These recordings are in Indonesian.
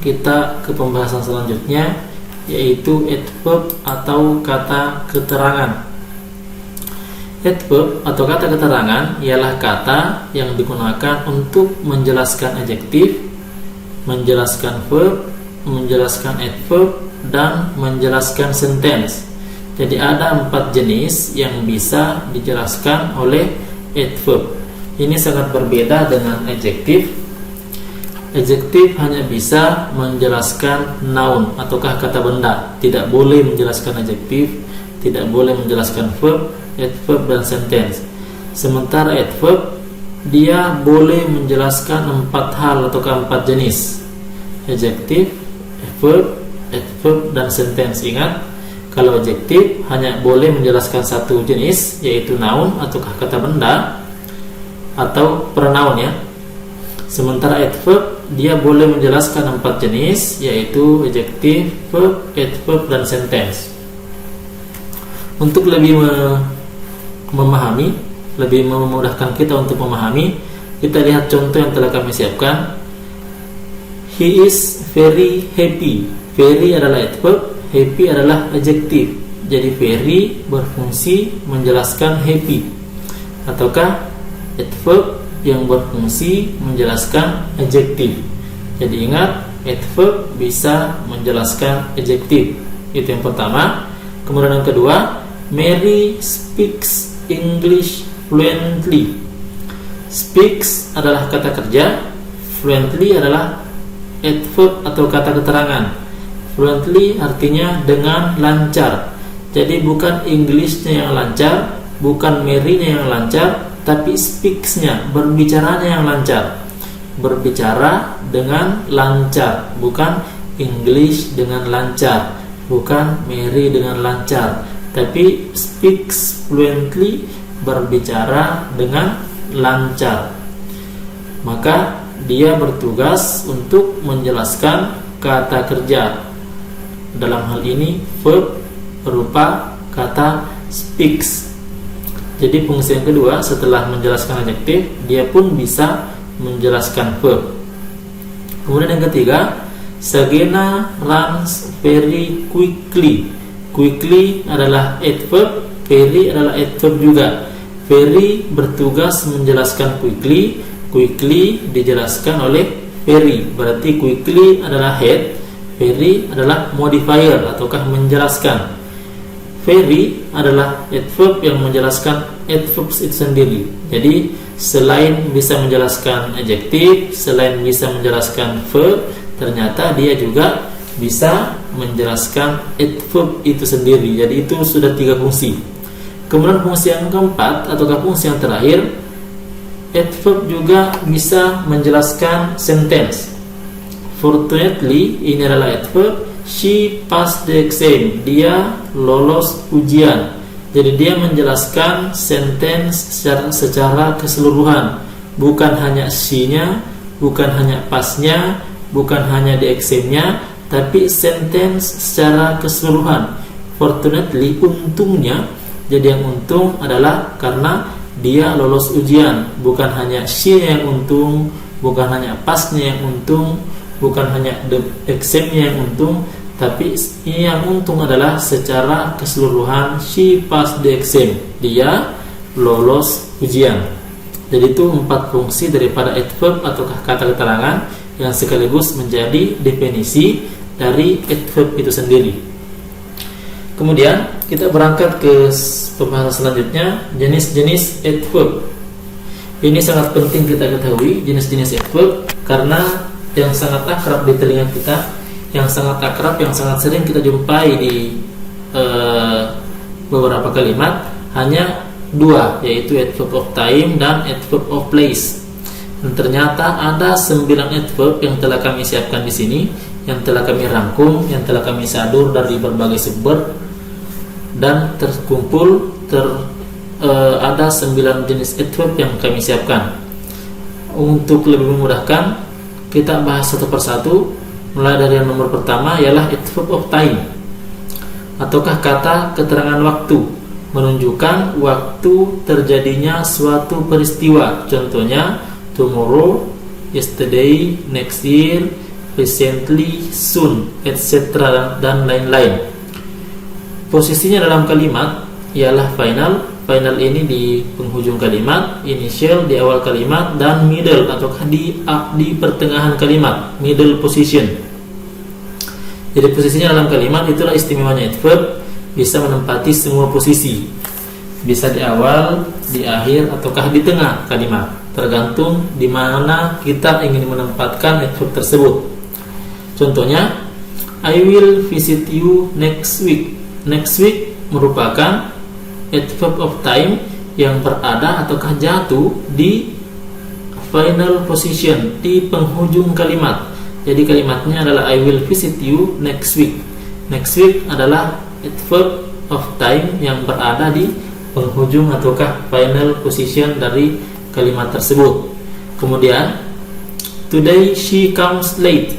kita ke pembahasan selanjutnya, yaitu adverb atau kata keterangan. Adverb atau kata keterangan ialah kata yang digunakan untuk menjelaskan adjektif, menjelaskan verb, menjelaskan adverb, dan menjelaskan sentence. Jadi ada 4 jenis yang bisa dijelaskan oleh adverb. Ini sangat berbeda dengan adjektif. Adjektif hanya bisa menjelaskan noun ataukah kata benda, tidak boleh menjelaskan adjektif, tidak boleh menjelaskan verb, adverb, dan sentence. Sementara adverb dia boleh menjelaskan 4 hal atau 4 jenis: adjektif, verb, adverb, dan sentence. Ingat, kalau adjektif hanya boleh menjelaskan 1 jenis, yaitu noun ataukah kata benda atau pronoun ya. Sementara adverb dia boleh menjelaskan 4 jenis, yaitu adjektif, verb, adverb, dan sentence. Untuk lebih memahami, lebih memudahkan kita untuk memahami, kita lihat contoh yang telah kami siapkan. He is very happy. Very adalah adverb, happy adalah adjektif. Jadi very berfungsi menjelaskan happy, ataukah adverb yang berfungsi menjelaskan adjektif. Jadi ingat, adverb bisa menjelaskan adjektif. Itu yang pertama. Kemudian yang kedua, Mary speaks English fluently. Speaks adalah kata kerja, fluently adalah adverb atau kata keterangan. Fluently artinya dengan lancar. Jadi bukan Englishnya yang lancar, bukan Mary-nya yang lancar, tapi speaks-nya, berbicaranya yang lancar. Berbicara dengan lancar, bukan English dengan lancar, bukan Mary dengan lancar, tapi speaks fluently, berbicara dengan lancar. Maka dia bertugas untuk menjelaskan kata kerja. Dalam hal ini verb berupa kata speaks. Jadi fungsi yang kedua setelah menjelaskan adjektif, dia pun bisa menjelaskan verb. Kemudian yang ketiga, Sagena runs very quickly. Quickly adalah adverb, very adalah adverb juga. Very bertugas menjelaskan quickly, quickly dijelaskan oleh very. Berarti quickly adalah head, very adalah modifier ataukah menjelaskan. Very adalah adverb yang menjelaskan adverbs itu sendiri. Jadi selain bisa menjelaskan adjektif, selain bisa menjelaskan verb, ternyata dia juga bisa menjelaskan adverb itu sendiri. Jadi itu sudah 3 fungsi. Kemudian fungsi yang keempat ataukah fungsi yang terakhir, adverb juga bisa menjelaskan sentence. Fortunately, ini adalah adverb. She passed the exam. Dia lolos ujian. Jadi dia menjelaskan sentence secara keseluruhan, bukan hanya she-nya, bukan hanya pass-nya, bukan hanya the exam-nya, tapi sentence secara keseluruhan. Fortunately, untungnya. Jadi yang untung adalah karena dia lolos ujian, bukan hanya she-nya yang untung, bukan hanya pass-nya yang untung, bukan hanya the exam-nya yang untung, tapi yang untung adalah secara keseluruhan. She passed the exam. Dia lolos ujian. Jadi itu 4 fungsi daripada adverb ataukah kata keterangan yang sekaligus menjadi definisi dari adverb itu sendiri. Kemudian kita berangkat ke pembahasan selanjutnya, jenis-jenis adverb. Ini sangat penting kita ketahui jenis-jenis adverb, karena yang sangat akrab di telinga kita, yang sangat akrab, yang sangat sering kita jumpai di beberapa kalimat hanya 2, yaitu adverb of time dan adverb of place. Dan ternyata ada 9 adverb yang telah kami siapkan di sini, yang telah kami rangkum, yang telah kami sadur dari berbagai sumber dan terkumpul ada 9 jenis adverb yang kami siapkan. Untuk lebih memudahkan, kita bahas satu persatu. Mulai dari yang nomor pertama ialah adverb of time, ataukah kata keterangan waktu, menunjukkan waktu terjadinya suatu peristiwa. Contohnya tomorrow, yesterday, next year, recently, soon, etc. dan lain-lain. Posisinya dalam kalimat ialah final. Final ini di penghujung kalimat, initial di awal kalimat, dan middle atau di pertengahan kalimat, middle position. Jadi posisinya dalam kalimat itulah istimewanya adverb, bisa menempati semua posisi, bisa di awal, di akhir, ataukah di tengah kalimat, tergantung di mana kita ingin menempatkan adverb tersebut. Contohnya, I will visit you next week. Next week merupakan adverb of time yang berada ataukah jatuh di final position, di penghujung kalimat. Jadi kalimatnya adalah I will visit you next week. Next week adalah adverb of time yang berada di penghujung ataukah final position dari kalimat tersebut. Kemudian today she comes late.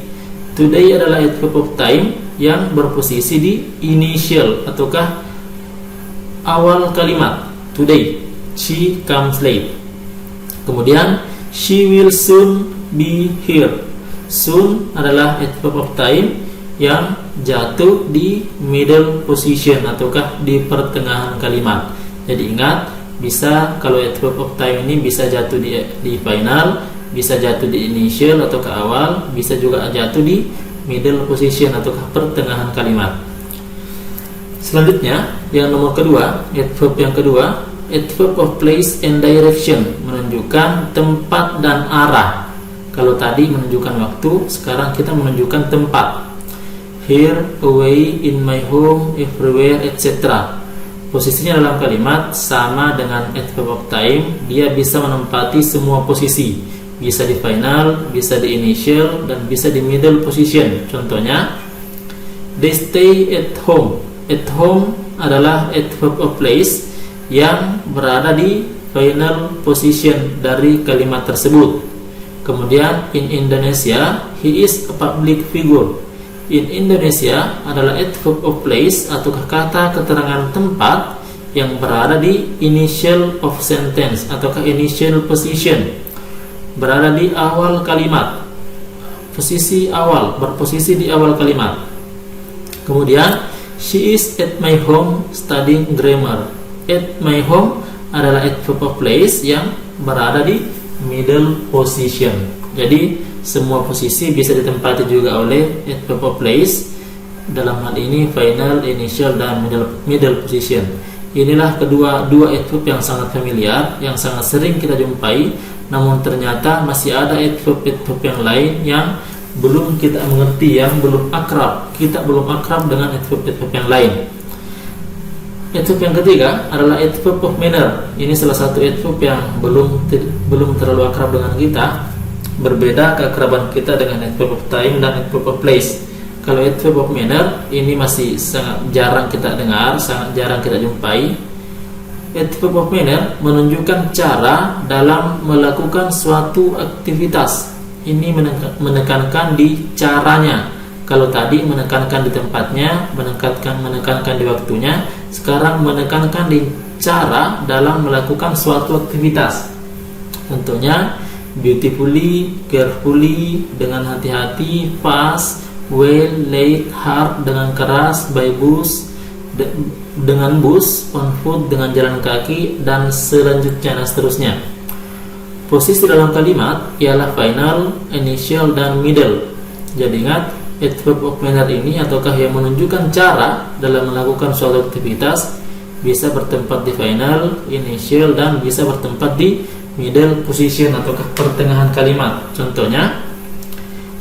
Today adalah adverb of time yang berposisi di initial ataukah awal kalimat. Today she comes late. Kemudian she will soon be here. Soon adalah adverb of time yang jatuh di middle position ataukah di pertengahan kalimat. Jadi ingat, bisa kalau adverb of time ini bisa jatuh di final, bisa jatuh di initial atau ke awal, bisa juga jatuh di middle position atau ke pertengahan kalimat. Selanjutnya, yang nomor kedua, adverb yang kedua, adverb of place and direction, menunjukkan tempat dan arah. Kalau tadi menunjukkan waktu, sekarang kita menunjukkan tempat. Here, away, in my home, everywhere, etc. Posisinya dalam kalimat sama dengan adverb of time, dia bisa menempati semua posisi. Bisa di final, bisa di initial, dan bisa di middle position. Contohnya, they stay at home. At home adalah adverb of place yang berada di final position dari kalimat tersebut. Kemudian in Indonesia, he is a public figure. In Indonesia adalah adverb of place atau kata keterangan tempat yang berada di initial of sentence atau initial position, berada di awal kalimat, posisi awal, berposisi di awal kalimat. Kemudian she is at my home studying grammar. At my home adalah adverb of place yang berada di middle position. Jadi semua posisi bisa ditempati juga oleh adverb of place. Dalam hal ini final, initial, dan middle position. Inilah dua adverb yang sangat familiar, yang sangat sering kita jumpai. Namun ternyata masih ada adverb yang lain yang belum kita mengerti, yang belum akrab. Kita belum akrab dengan adverb yang lain. Adverb yang ketiga adalah adverb of manner. Ini salah satu adverb yang belum terlalu akrab dengan kita. Berbeda keakraban kita dengan adverb of time dan adverb of place. Kalau adverb of manner ini masih sangat jarang kita dengar, sangat jarang kita jumpai. Adverb of manner menunjukkan cara dalam melakukan suatu aktivitas. Ini menekankan di caranya. Kalau tadi menekankan di tempatnya, menekankan di waktunya, sekarang menekankan di cara dalam melakukan suatu aktivitas. Tentunya beautifully, carefully, dengan hati-hati, fast, well, late, hard, dengan keras, by bus, dengan bus, on foot, dengan jalan kaki, dan selanjutnya dan seterusnya. Posisi dalam kalimat ialah final, initial, dan middle. Jadi ingat, adverb of manner ini ataukah yang menunjukkan cara dalam melakukan suatu aktivitas bisa bertempat di final, initial, dan bisa bertempat di middle position ataukah pertengahan kalimat. Contohnya,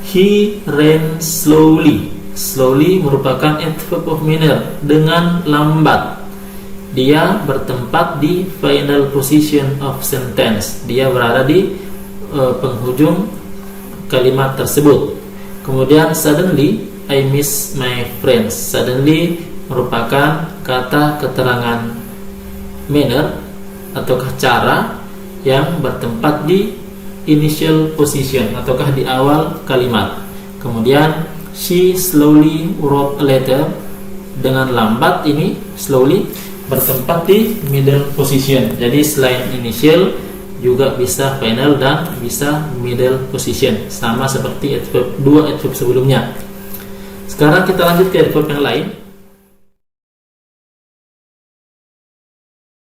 he ran slowly. Slowly merupakan adverb of manner, dengan lambat. Dia bertempat di final position of sentence. Dia berada di penghujung kalimat tersebut. Kemudian suddenly I miss my friends. Suddenly merupakan kata keterangan manner ataukah cara yang bertempat di initial position ataukah di awal kalimat. Kemudian she slowly wrote a letter. Dengan lambat ini slowly bertempat di middle position. Jadi selain initial juga bisa final dan bisa middle position, sama seperti adverb 2 adverb sebelumnya. Sekarang kita lanjut ke adverb yang lain.